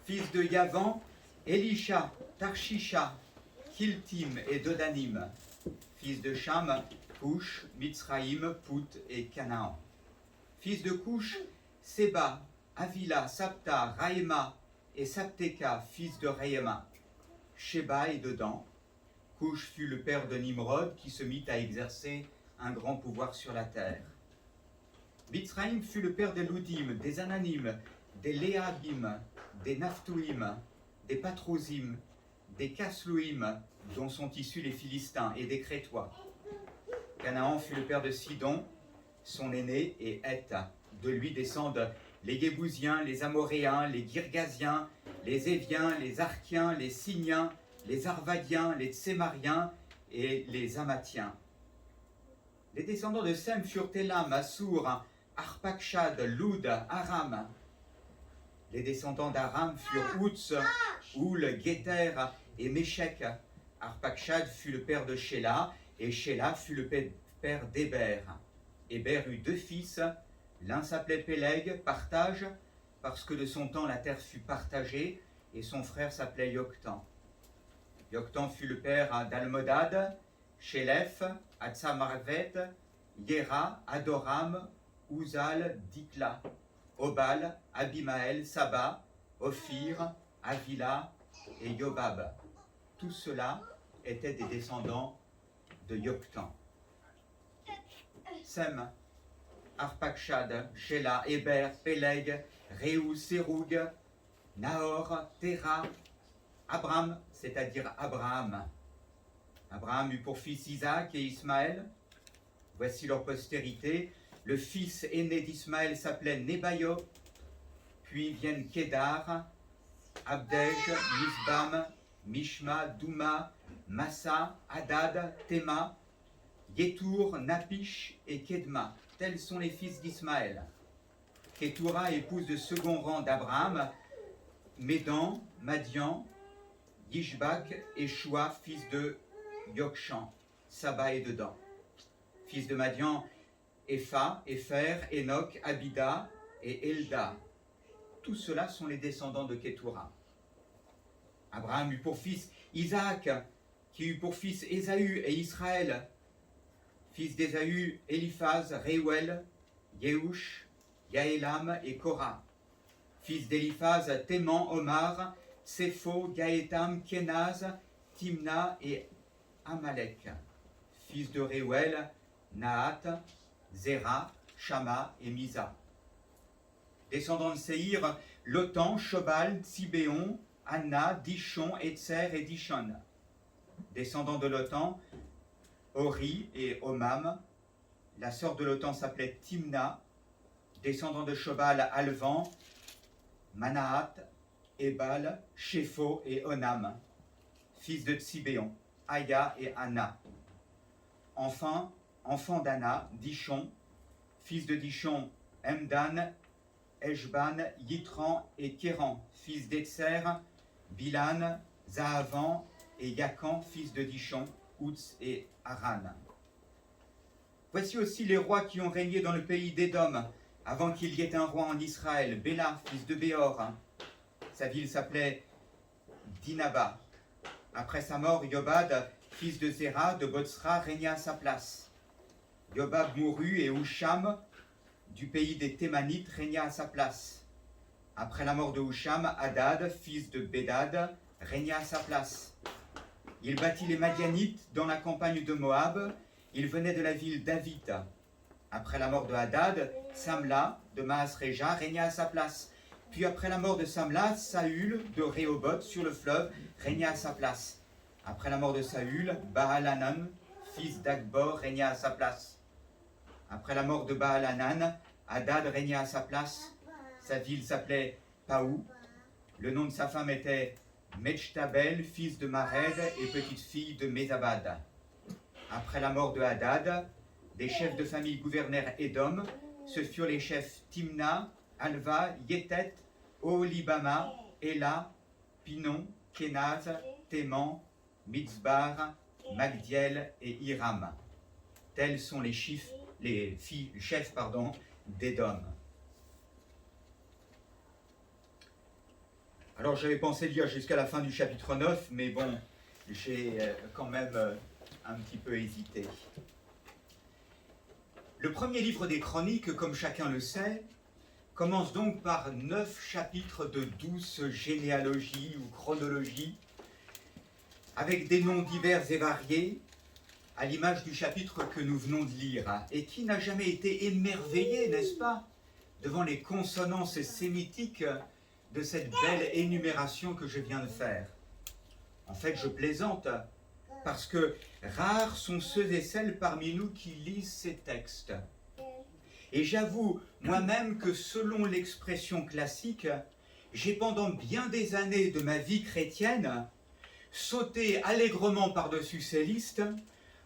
fils de Yavan, Elisha, Tarshisha, Kiltim et Dodanim, fils de Cham, Cush, Mitzraïm, Pout et Canaan. Fils de Cush, Séba, Avila, Sapta, Raïma et Sapteka, fils de Raïma. Sheba et Dedan. Cush fut le père de Nimrod qui se mit à exercer un grand pouvoir sur la terre. Mitzraïm fut le père des Loudim, des Ananim, des Léabim, des Naphtuim, des Patrosim, des Kasluim, dont sont issus les Philistins, et des Crétois. Canaan fut le père de Sidon, son aîné, et Heth. De lui descendent les Yébousiens, les Amoréens, les Girgasiens, les Éviens, les Arkiens, les Signiens, les Arvadiens, les Tsémariens et les Amatiens. Les descendants de Sem furent Élam, Assour, Arpakshad, Loud, Aram. Les descendants d'Aram furent Outz, Oul, Guéter et Méchec. Arpakshad fut le père de Shéla, et Shéla fut le père d'Héber. Héber eut deux fils, l'un s'appelait Péleg, partage, parce que de son temps la terre fut partagée, et son frère s'appelait Yoktan. Yoktan fut le père d'Almodad, Shélef, Atsamarvet, Yéra, Adoram, Uzal, Dikla, Obal, Abimaël, Saba, Ophir, Avila et Yobab. Tout cela étaient des descendants de Yoktan. Sem, Arpakshad, Shéla, Héber, Péleg, Réou, Séroug, Nahor, Téra, Abram, c'est-à-dire Abraham. Abraham eut pour fils Isaac et Ismaël. Voici leur postérité. Le fils aîné d'Ismaël s'appelait Nebaïo, puis viennent Kédar, Abdej, Misbam, Mishma, Douma, Massa, Hadad, Théma, Yétour, Napish et Kedma. Tels sont les fils d'Ismaël. Kétoura, épouse de second rang d'Abraham, Médan, Madian, Yishbak et Shua, fils de Yokshan, Saba et Dedan. Fils de Madian, Epha, Épher, Enoch, Abida et Elda. Tous ceux-là sont les descendants de Kétoura. Abraham eut pour fils Isaac, qui eut pour fils Ésaü et Israël. Fils d'Ésaü, Éliphaz, Réuel, Yehush, Yaélam et Korah. Fils d'Éliphaz, Théman, Omar, Sépho, Gaétam, Kénaz, Timna et Amalek. Fils de Réuel, Nahat, Zéra, Shama et Misa. Descendants de Séhir, Lotan, Shobal, Tsibéon, Anna, Dishon, Etzer et Dishon. Descendants de Lotan, Ori et Omam. La sœur de Lotan s'appelait Timna. Descendants de Shobal, Alvan, Manahat, Ebal, Shépho et Onam. Fils de Tsibéon, Aya et Anna. Enfin, enfant d'Anna, Dishon. Fils de Dishon, Emdan, Eshban, Yitran et Kéran. Fils d'Etzer, Bilan, Zahavan et Yakan, fils de Dishon, Outz et Aran. Voici aussi les rois qui ont régné dans le pays d'Édom, avant qu'il y ait un roi en Israël. Béla, fils de Béor. Sa ville s'appelait Dinaba. Après sa mort, Yobad, fils de Zéra, de Botsra, régna à sa place. Yobab mourut et Husham, du pays des Thémanites, régna à sa place. Après la mort de Husham, Hadad, fils de Bédad, régna à sa place. Il bâtit les Madianites dans la campagne de Moab. Il venait de la ville d'Avita. Après la mort de Hadad, Samla, de Maasréja, régna à sa place. Puis après la mort de Samla, Saül, de Rehoboth, sur le fleuve, régna à sa place. Après la mort de Saül, Baal-Hanan, fils d'Akbor, régna à sa place. Après la mort de Baal-Hanan, Hadad régna à sa place. Sa ville s'appelait Paou. Le nom de sa femme était Mechtabel, fils de Mared et petite-fille de Mézabad. Après la mort de Hadad, des chefs de famille gouvernèrent Édom. Ce furent les chefs Timna, Alva, Yétet, Oholibama, Éla, Pinon, Kénaz, Théman, Mitzbar, Magdiel et Hiram. Tels sont les chefs d'Édom. Alors j'avais pensé lire jusqu'à la fin du chapitre 9, mais bon, j'ai quand même un petit peu hésité. Le premier livre des Chroniques, comme chacun le sait, commence donc par 9 chapitres de douce généalogie ou chronologie, avec des noms divers et variés, à l'image du chapitre que nous venons de lire. Et qui n'a jamais été émerveillé, n'est-ce pas, devant les consonances sémitiques de cette belle énumération que je viens de faire. En fait, je plaisante, parce que rares sont ceux et celles parmi nous qui lisent ces textes. Et j'avoue moi-même que selon l'expression classique, j'ai pendant bien des années de ma vie chrétienne sauté allègrement par-dessus ces listes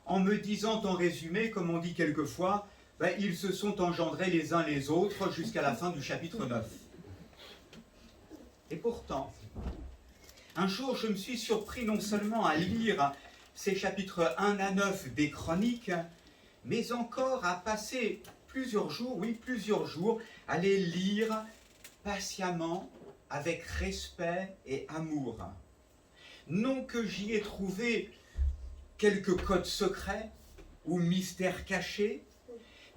en me disant en résumé, comme on dit quelquefois, ils se sont engendrés les uns les autres jusqu'à la fin du chapitre 9. Et pourtant, un jour, je me suis surpris non seulement à lire ces chapitres 1 à 9 des Chroniques, mais encore à passer plusieurs jours, à les lire patiemment, avec respect et amour. Non que j'y ai trouvé quelques codes secrets ou mystères cachés,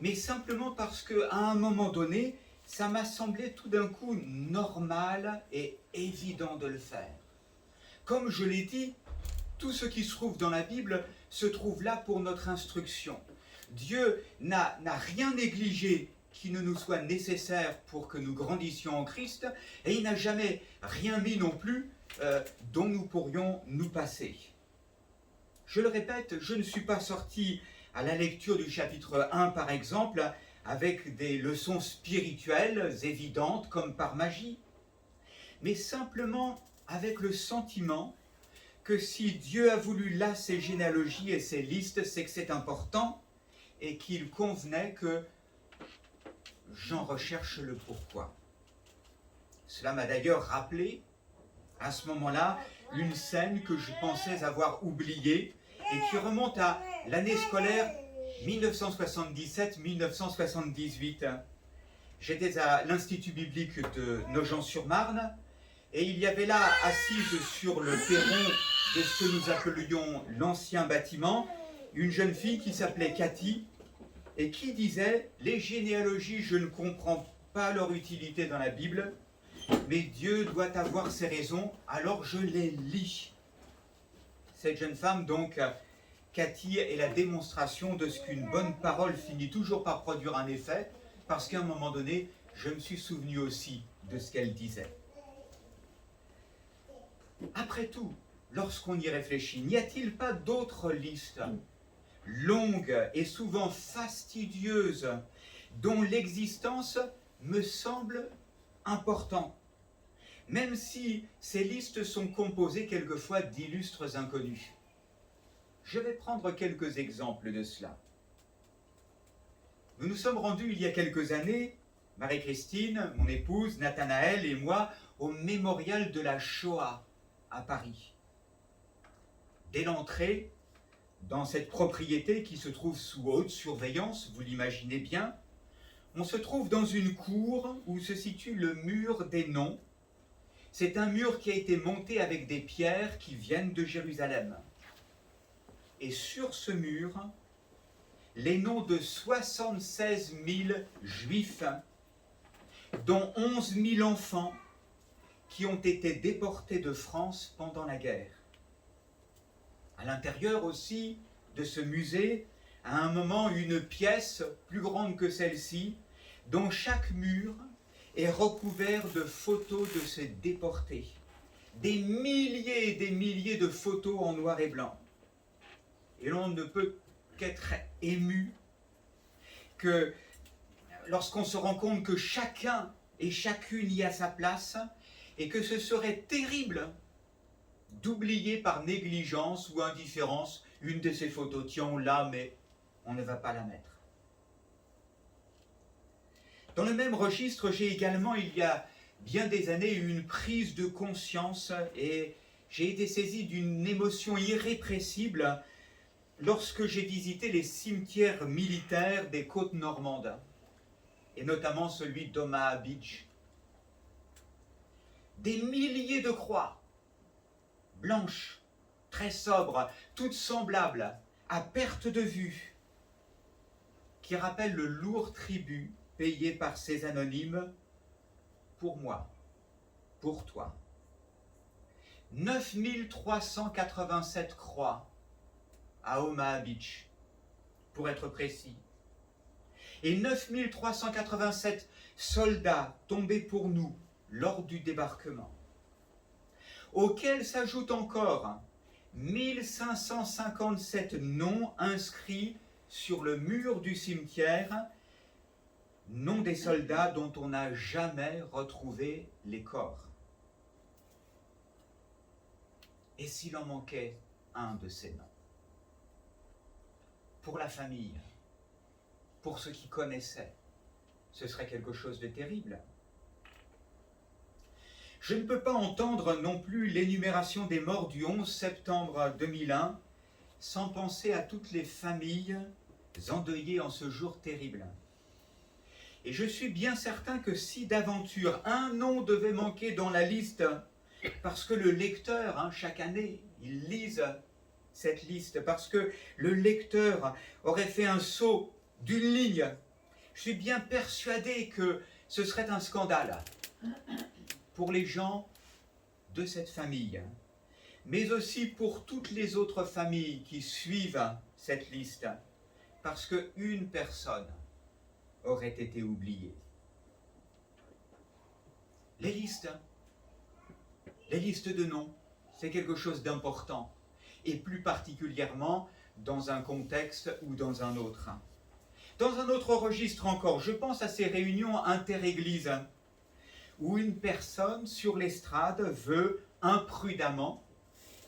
mais simplement parce qu'à un moment donné, ça m'a semblé tout d'un coup normal et évident de le faire. Comme je l'ai dit, tout ce qui se trouve dans la Bible se trouve là pour notre instruction. Dieu n'a rien négligé qui ne nous soit nécessaire pour que nous grandissions en Christ, et il n'a jamais rien mis non plus dont nous pourrions nous passer. Je le répète, je ne suis pas sorti à la lecture du chapitre 1 par exemple, avec des leçons spirituelles évidentes comme par magie, mais simplement avec le sentiment que si Dieu a voulu là ces généalogies et ces listes, c'est que c'est important et qu'il convenait que j'en recherche le pourquoi. Cela m'a d'ailleurs rappelé, à ce moment-là, une scène que je pensais avoir oubliée et qui remonte à l'année scolaire 1977-1978. J'étais à l'Institut biblique de Nogent-sur-Marne et il y avait là, assise sur le perron de ce que nous appelions l'ancien bâtiment, une jeune fille qui s'appelait Cathy et qui disait « Les généalogies, je ne comprends pas leur utilité dans la Bible, mais Dieu doit avoir ses raisons, alors je les lis. » Cette jeune femme, donc, Cathy, est la démonstration de ce qu'une bonne parole finit toujours par produire un effet, parce qu'à un moment donné, je me suis souvenu aussi de ce qu'elle disait. Après tout, lorsqu'on y réfléchit, n'y a-t-il pas d'autres listes longues et souvent fastidieuses dont l'existence me semble importante, même si ces listes sont composées quelquefois d'illustres inconnus? Je vais prendre quelques exemples de cela. Nous nous sommes rendus il y a quelques années, Marie-Christine, mon épouse, Nathanaël et moi, au mémorial de la Shoah à Paris. Dès l'entrée, dans cette propriété qui se trouve sous haute surveillance, vous l'imaginez bien, on se trouve dans une cour où se situe le mur des noms. C'est un mur qui a été monté avec des pierres qui viennent de Jérusalem. Et sur ce mur, les noms de 76 000 juifs, dont 11 000 enfants qui ont été déportés de France pendant la guerre. À l'intérieur aussi de ce musée, à un moment, une pièce plus grande que celle-ci, dont chaque mur est recouvert de photos de ces déportés. Des milliers et des milliers de photos en noir et blanc. Et l'on ne peut qu'être ému que lorsqu'on se rend compte que chacun et chacune y a sa place et que ce serait terrible d'oublier par négligence ou indifférence une de ces photos. Tiens, on l'a, mais on ne va pas la mettre. Dans le même registre, j'ai également, il y a bien des années, eu une prise de conscience et j'ai été saisi d'une émotion irrépressible lorsque j'ai visité les cimetières militaires des côtes normandes, et notamment celui d'Omaha Beach. des milliers de croix, blanches, très sobres, toutes semblables, à perte de vue, qui rappellent le lourd tribut payé par ces anonymes pour moi, pour toi. 9387 croix à Omaha Beach, pour être précis, et 9387 soldats tombés pour nous lors du débarquement, auxquels s'ajoutent encore 1557 noms inscrits sur le mur du cimetière, noms des soldats dont on n'a jamais retrouvé les corps. Et s'il en manquait un de ces noms? Pour la famille, pour ceux qui connaissaient, ce serait quelque chose de terrible. Je ne peux pas entendre non plus l'énumération des morts du 11 septembre 2001 sans penser à toutes les familles endeuillées en ce jour terrible. Et je suis bien certain que si d'aventure un nom devait manquer dans la liste, parce que le lecteur, chaque année, il lise cette liste, parce que le lecteur aurait fait un saut d'une ligne, je suis bien persuadé que ce serait un scandale pour les gens de cette famille, mais aussi pour toutes les autres familles qui suivent cette liste, parce qu'une personne aurait été oubliée. Les listes de noms, c'est quelque chose d'important, et plus particulièrement dans un contexte ou dans un autre. Dans un autre registre encore, je pense à ces réunions interéglises, où une personne sur l'estrade veut imprudemment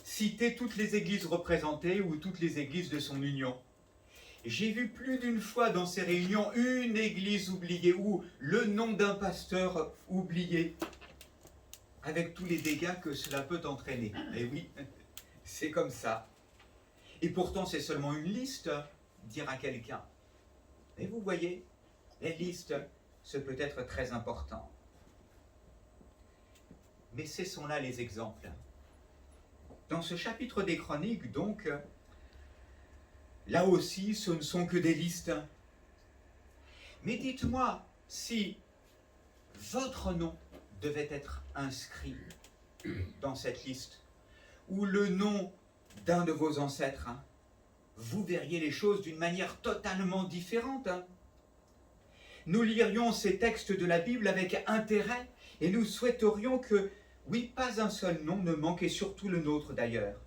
citer toutes les églises représentées ou toutes les églises de son union. J'ai vu plus d'une fois dans ces réunions une église oubliée ou le nom d'un pasteur oublié, avec tous les dégâts que cela peut entraîner. Et oui, c'est comme ça. Et pourtant, c'est seulement une liste, dire à quelqu'un. Mais vous voyez, les listes, ce peut être très important. Mais cessons là les exemples. Dans ce chapitre des Chroniques, donc, là aussi, ce ne sont que des listes. Mais dites-moi si votre nom devait être inscrit dans cette liste, ou le nom d'un de vos ancêtres, vous verriez les choses d'une manière totalement différente. Nous lirions ces textes de la Bible avec intérêt et nous souhaiterions que, oui, pas un seul nom ne manque, et surtout le nôtre d'ailleurs.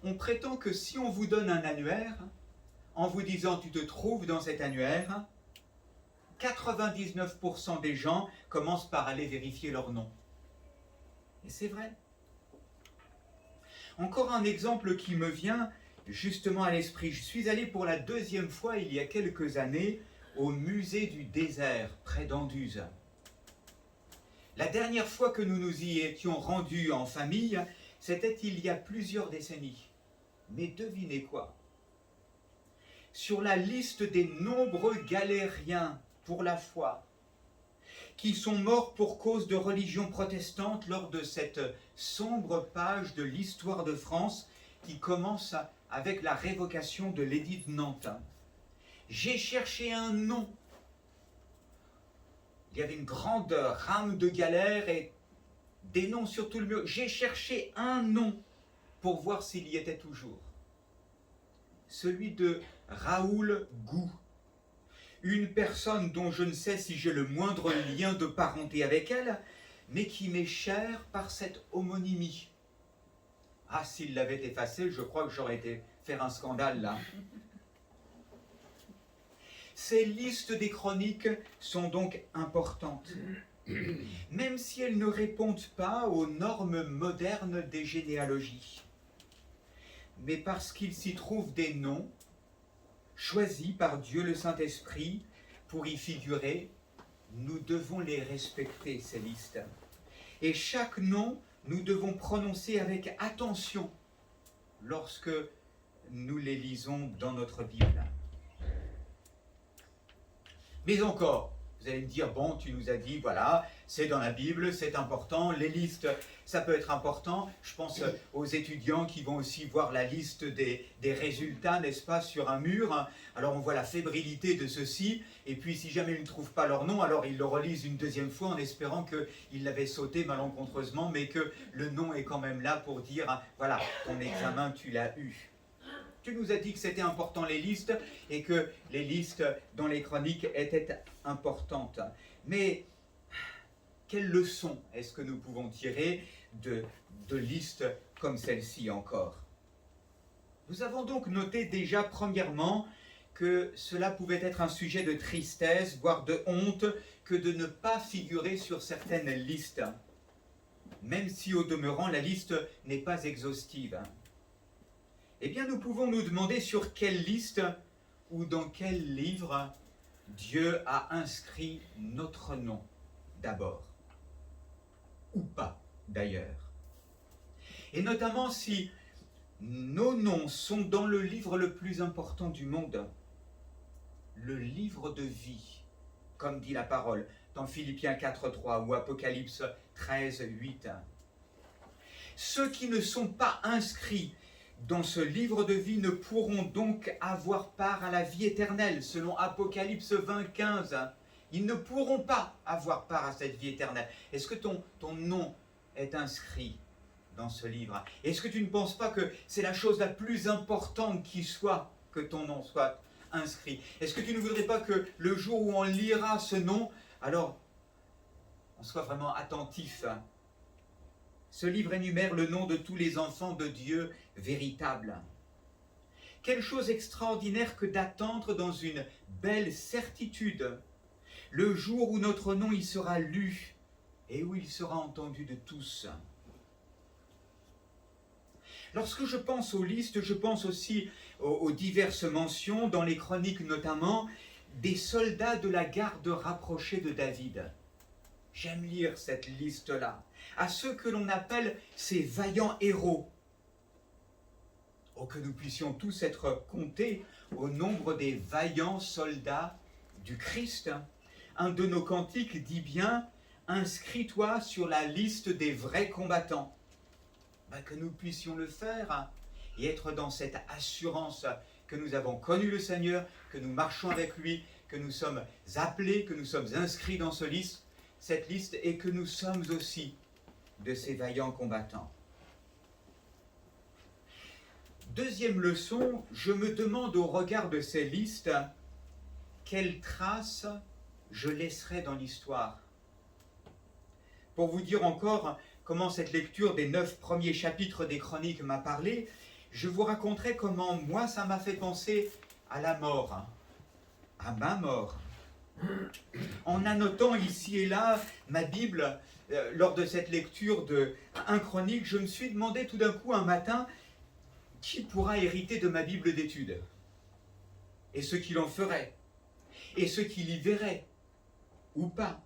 On prétend que si on vous donne un annuaire, en vous disant tu te trouves dans cet annuaire, 99% des gens commencent par aller vérifier leur nom. Et c'est vrai. Encore un exemple qui me vient justement à l'esprit. Je suis allé pour la deuxième fois il y a quelques années au musée du désert près d'Anduze. La dernière fois que nous nous y étions rendus en famille, c'était il y a plusieurs décennies. Mais devinez quoi? Sur la liste des nombreux galériens pour la foi, qui sont morts pour cause de religion protestante lors de cette sombre page de l'histoire de France qui commence avec la révocation de l'édit de Nantes. J'ai cherché un nom. Il y avait une grande rame de galères et des noms sur tout le mur. J'ai cherché un nom pour voir s'il y était toujours. Celui de Raoul Gou. Une personne dont je ne sais si j'ai le moindre lien de parenté avec elle, mais qui m'est chère par cette homonymie. Ah, s'il l'avait effacé, je crois que j'aurais été faire un scandale là. Ces listes des chroniques sont donc importantes, même si elles ne répondent pas aux normes modernes des généalogies. Mais parce qu'il s'y trouve des noms choisis par Dieu le Saint-Esprit pour y figurer, nous devons les respecter, ces listes. Et chaque nom, nous devons prononcer avec attention lorsque nous les lisons dans notre Bible. Mais encore, Vous allez me dire, bon, tu nous as dit, voilà, c'est dans la Bible, c'est important, les listes, ça peut être important. Je pense aux étudiants qui vont aussi voir la liste des résultats, n'est-ce pas, sur un mur. Alors on voit la fébrilité de ceux-ci, et puis si jamais ils ne trouvent pas leur nom, alors ils le relisent une deuxième fois en espérant qu'ils l'avaient sauté malencontreusement, mais que le nom est quand même là pour dire, voilà, ton examen, tu l'as eu. Tu nous as dit que c'était important les listes et que les listes dans les chroniques étaient importantes. Mais quelle leçon est-ce que nous pouvons tirer de listes comme celle-ci encore? Nous avons donc noté déjà premièrement que cela pouvait être un sujet de tristesse, voire de honte, que de ne pas figurer sur certaines listes, même si au demeurant la liste n'est pas exhaustive. Eh bien, nous pouvons nous demander sur quelle liste ou dans quel livre Dieu a inscrit notre nom d'abord, ou pas d'ailleurs. Et notamment si nos noms sont dans le livre le plus important du monde, le livre de vie, comme dit la parole dans Philippiens 4.3 ou Apocalypse 13.8. Ceux qui ne sont pas inscrits dans ce livre de vie ne pourront donc avoir part à la vie éternelle, selon Apocalypse 20.15. Ils ne pourront pas avoir part à cette vie éternelle. Est-ce que ton nom est inscrit dans ce livre? Est-ce que tu ne penses pas que c'est la chose la plus importante qui soit que ton nom soit inscrit? Est-ce que tu ne voudrais pas que le jour où on lira ce nom, alors on soit vraiment attentif? Ce livre énumère le nom de tous les enfants de Dieu véritables. Quelle chose extraordinaire que d'attendre dans une belle certitude le jour où notre nom y sera lu et où il sera entendu de tous. Lorsque je pense aux listes, je pense aussi aux diverses mentions, dans les chroniques notamment, des soldats de la garde rapprochée de David. J'aime lire cette liste-là, à ceux que l'on appelle ces vaillants héros. Oh, que nous puissions tous être comptés au nombre des vaillants soldats du Christ. Un de nos cantiques dit bien « Inscris-toi sur la liste des vrais combattants ». Que nous puissions le faire et être dans cette assurance que nous avons connu le Seigneur, que nous marchons avec lui, que nous sommes appelés, que nous sommes inscrits dans cette liste et que nous sommes aussi de ces vaillants combattants. Deuxième leçon, je me demande au regard de ces listes, quelles traces je laisserai dans l'histoire. Pour vous dire encore comment cette lecture des 9 premiers chapitres des Chroniques m'a parlé, je vous raconterai comment moi ça m'a fait penser à la mort, à ma mort. En annotant ici et là ma Bible, lors de cette lecture de 1 Chronique, je me suis demandé tout d'un coup un matin, qui pourra hériter de ma Bible d'études? Et ceux qui l'en feraient? Et ceux qui l'y verraient? Ou pas?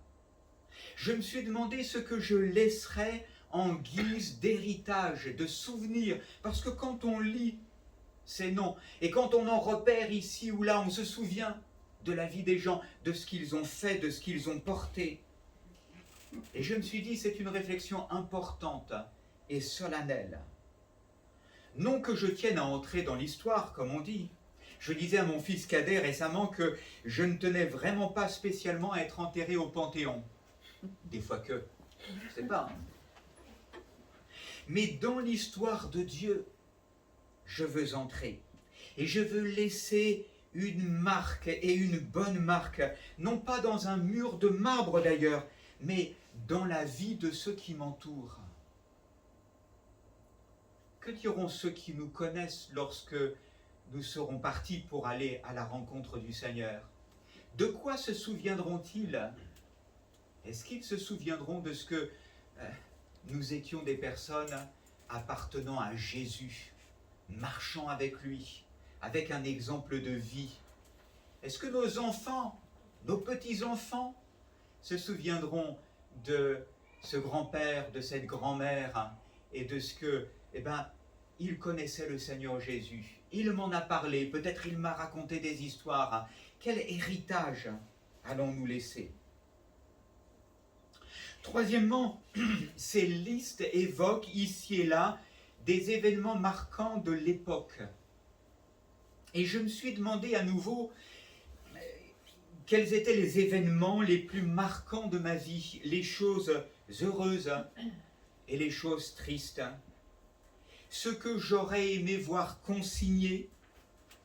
Je me suis demandé ce que je laisserais en guise d'héritage, de souvenir, parce que quand on lit ces noms, et quand on en repère ici ou là, on se souvient de la vie des gens, de ce qu'ils ont fait, de ce qu'ils ont porté. Et je me suis dit, c'est une réflexion importante et solennelle. Non que je tienne à entrer dans l'histoire, comme on dit. Je disais à mon fils cadet récemment que je ne tenais vraiment pas spécialement à être enterré au Panthéon. Des fois que, je sais pas. Mais dans l'histoire de Dieu, je veux entrer. Et je veux laisser une marque, et une bonne marque, non pas dans un mur de marbre d'ailleurs, mais dans la vie de ceux qui m'entourent. Que diront ceux qui nous connaissent lorsque nous serons partis pour aller à la rencontre du Seigneur? De quoi se souviendront-ils? Est-ce qu'ils se souviendront de ce que nous étions des personnes appartenant à Jésus, marchant avec lui, avec un exemple de vie? Est-ce que nos enfants, nos petits-enfants, se souviendront de ce grand-père, de cette grand-mère, et de ce que, il connaissait le Seigneur Jésus. Il m'en a parlé, peut-être il m'a raconté des histoires. Quel héritage allons-nous laisser? Troisièmement, ces listes évoquent ici et là des événements marquants de l'époque. Et je me suis demandé à nouveau quels étaient les événements les plus marquants de ma vie, les choses heureuses et les choses tristes, ce que j'aurais aimé voir consigné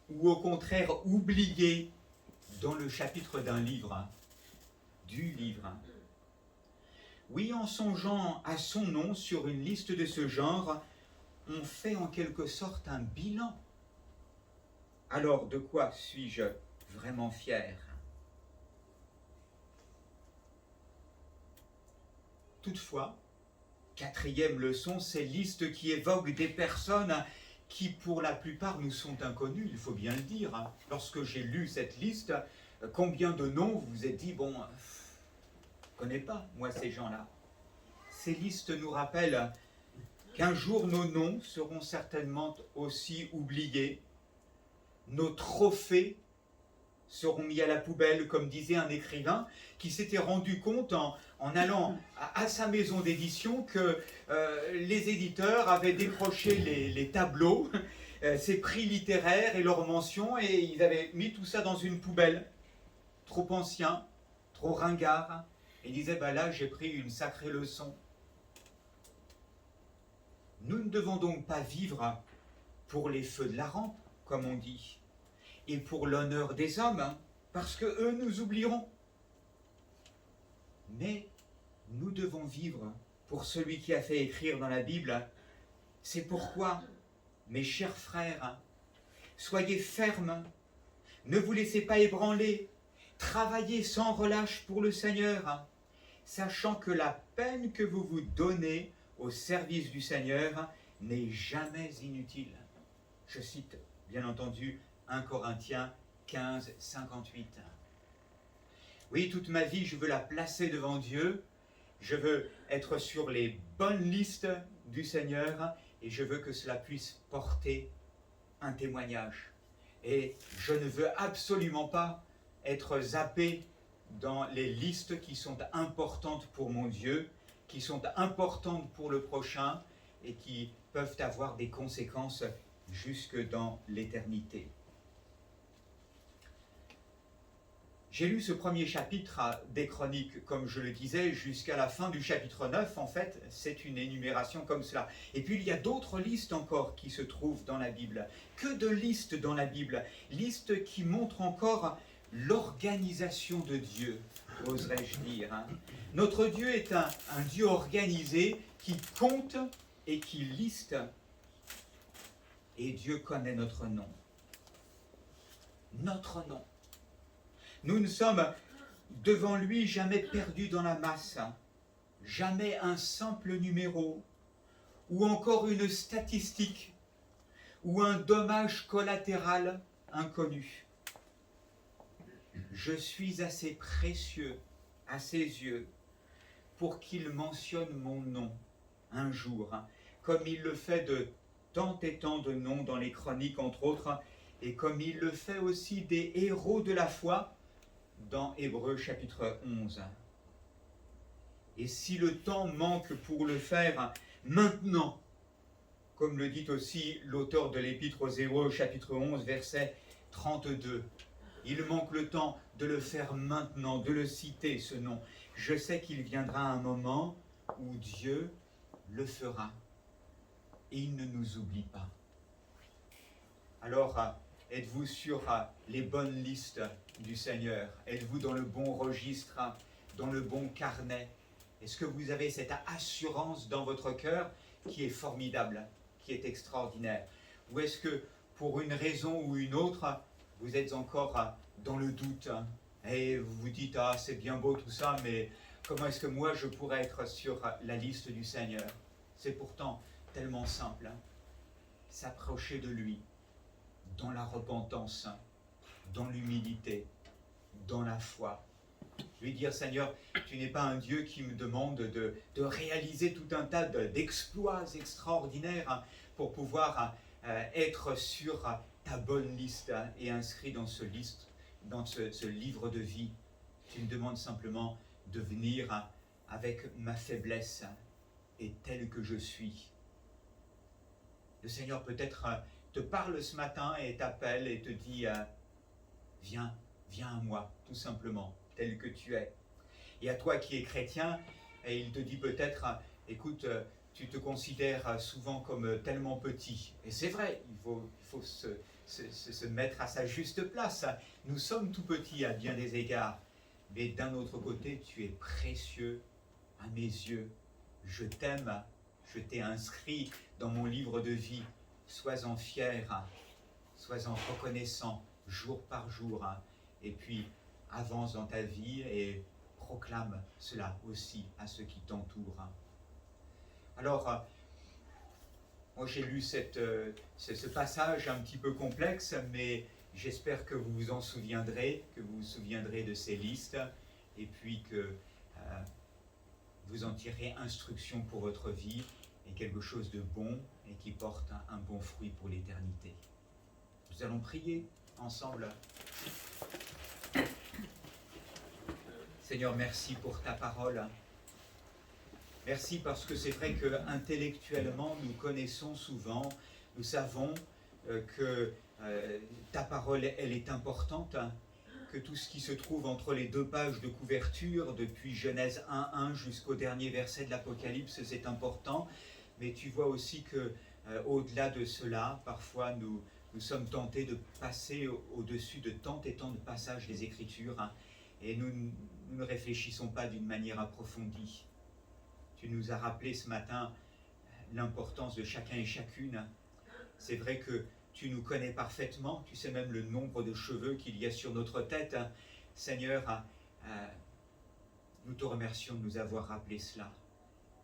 ou au contraire oublié dans le chapitre d'un livre, du livre. Oui, en songeant à son nom sur une liste de ce genre, on fait en quelque sorte un bilan. Alors, de quoi suis-je vraiment fier ? Toutefois, quatrième leçon, ces listes qui évoquent des personnes qui, pour la plupart, nous sont inconnues, il faut bien le dire. Lorsque j'ai lu cette liste, combien de noms vous vous êtes dit, bon, je ne connais pas, moi, ces gens-là. Ces listes nous rappellent qu'un jour, nos noms seront certainement aussi oubliés, nos trophées seront mis à la poubelle, comme disait un écrivain qui s'était rendu compte en allant à sa maison d'édition que les éditeurs avaient décroché les tableaux, ses prix littéraires et leurs mentions, et ils avaient mis tout ça dans une poubelle. Trop ancien, trop ringard. Et ils disaient, bah là, j'ai pris une sacrée leçon. Nous ne devons donc pas vivre pour les feux de la rampe, comme on dit, et pour l'honneur des hommes, parce que eux nous oublieront. Mais nous devons vivre pour celui qui a fait écrire dans la Bible. C'est pourquoi, mes chers frères, soyez fermes, ne vous laissez pas ébranler, travaillez sans relâche pour le Seigneur, sachant que la peine que vous vous donnez au service du Seigneur n'est jamais inutile. Je cite, bien entendu, 1 Corinthiens 15, 58. Oui, toute ma vie, je veux la placer devant Dieu. Je veux être sur les bonnes listes du Seigneur et je veux que cela puisse porter un témoignage. Et je ne veux absolument pas être zappé dans les listes qui sont importantes pour mon Dieu, qui sont importantes pour le prochain et qui peuvent avoir des conséquences jusque dans l'éternité. J'ai lu ce premier chapitre des Chroniques, comme je le disais, jusqu'à la fin du chapitre 9. En fait, c'est une énumération comme cela. Et puis, il y a d'autres listes encore qui se trouvent dans la Bible. Que de listes dans la Bible. Listes qui montrent encore l'organisation de Dieu, oserais-je dire. Notre Dieu est un Dieu organisé qui compte et qui liste. Et Dieu connaît notre nom. Notre nom. Nous ne sommes devant lui jamais perdus dans la masse, jamais un simple numéro, ou encore une statistique, ou un dommage collatéral inconnu. Je suis assez précieux à ses yeux pour qu'il mentionne mon nom un jour, comme il le fait de tant et tant de noms dans les Chroniques, entre autres, et comme il le fait aussi des héros de la foi, dans Hébreux chapitre 11. Et si le temps manque pour le faire maintenant, comme le dit aussi l'auteur de l'Épître aux Hébreux chapitre 11 verset 32, il manque le temps de le faire maintenant, de le citer ce nom. Je sais qu'il viendra un moment où Dieu le fera et il ne nous oublie pas. Alors, êtes-vous sur les bonnes listes du Seigneur? Êtes-vous dans le bon registre, dans le bon carnet? Est-ce que vous avez cette assurance dans votre cœur qui est formidable, qui est extraordinaire? Ou est-ce que, pour une raison ou une autre, vous êtes encore dans le doute et vous vous dites « Ah, c'est bien beau tout ça, mais comment est-ce que moi je pourrais être sur la liste du Seigneur ?» C'est pourtant tellement simple. S'approcher de lui dans la repentance, dans l'humilité, dans la foi. Lui dire, Seigneur, tu n'es pas un Dieu qui me demande de réaliser tout un tas d'exploits extraordinaires pour pouvoir être sur ta bonne liste et inscrit dans ce livre de vie. Tu me demandes simplement de venir avec ma faiblesse et tel que je suis. Le Seigneur peut-être te parle ce matin et t'appelle et te dit viens à moi, tout simplement, tel que tu es. Et à toi qui es chrétien, et il te dit peut-être écoute, tu te considères souvent comme tellement petit. Et c'est vrai, il faut se mettre à sa juste place. Nous sommes tout petits à bien des égards. Mais d'un autre côté, tu es précieux à mes yeux. Je t'aime, je t'ai inscrit dans mon livre de vie. Sois-en fier, sois-en reconnaissant jour par jour. Et puis, avance dans ta vie et proclame cela aussi à ceux qui t'entourent. Alors, moi j'ai lu ce passage un petit peu complexe, mais j'espère que vous vous en souviendrez, que vous vous souviendrez de ces listes, et puis que vous en tirerez instruction pour votre vie, et quelque chose de bon, et qui porte un bon fruit pour l'éternité. Nous allons prier ensemble. Seigneur, merci pour ta parole. Merci parce que c'est vrai qu'intellectuellement, nous connaissons souvent, nous savons que ta parole, elle est importante, que tout ce qui se trouve entre les 2 pages de couverture, depuis Genèse 1.1 jusqu'au dernier verset de l'Apocalypse, c'est important. Mais tu vois aussi que au-delà de cela, parfois nous sommes tentés de passer au-dessus de tant et tant de passages des Écritures, et nous ne réfléchissons pas d'une manière approfondie. Tu nous as rappelé ce matin l'importance de chacun et chacune. C'est vrai que tu nous connais parfaitement, tu sais même le nombre de cheveux qu'il y a sur notre tête. Seigneur, nous te remercions de nous avoir rappelé cela.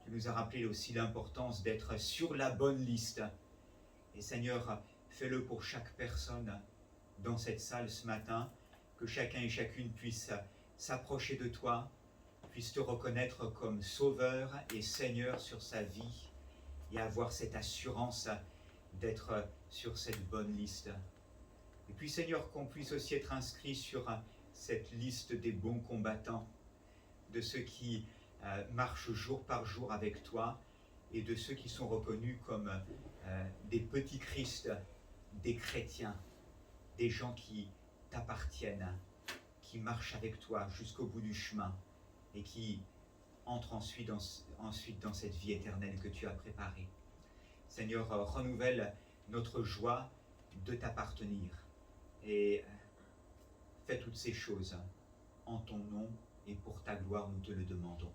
Tu nous as rappelé aussi l'importance d'être sur la bonne liste. Et Seigneur, fais-le pour chaque personne dans cette salle ce matin, que chacun et chacune puisse s'approcher de toi, puisse te reconnaître comme Sauveur et Seigneur sur sa vie, et avoir cette assurance d'être sur cette bonne liste. Et puis Seigneur, qu'on puisse aussi être inscrit sur cette liste des bons combattants, de ceux qui marchent jour par jour avec toi, et de ceux qui sont reconnus comme des petits Christ, des chrétiens, des gens qui t'appartiennent, qui marchent avec toi jusqu'au bout du chemin, et qui entrent ensuite dans cette vie éternelle que tu as préparée. Seigneur, renouvelle notre joie de t'appartenir, et fais toutes ces choses en ton nom, et pour ta gloire nous te le demandons.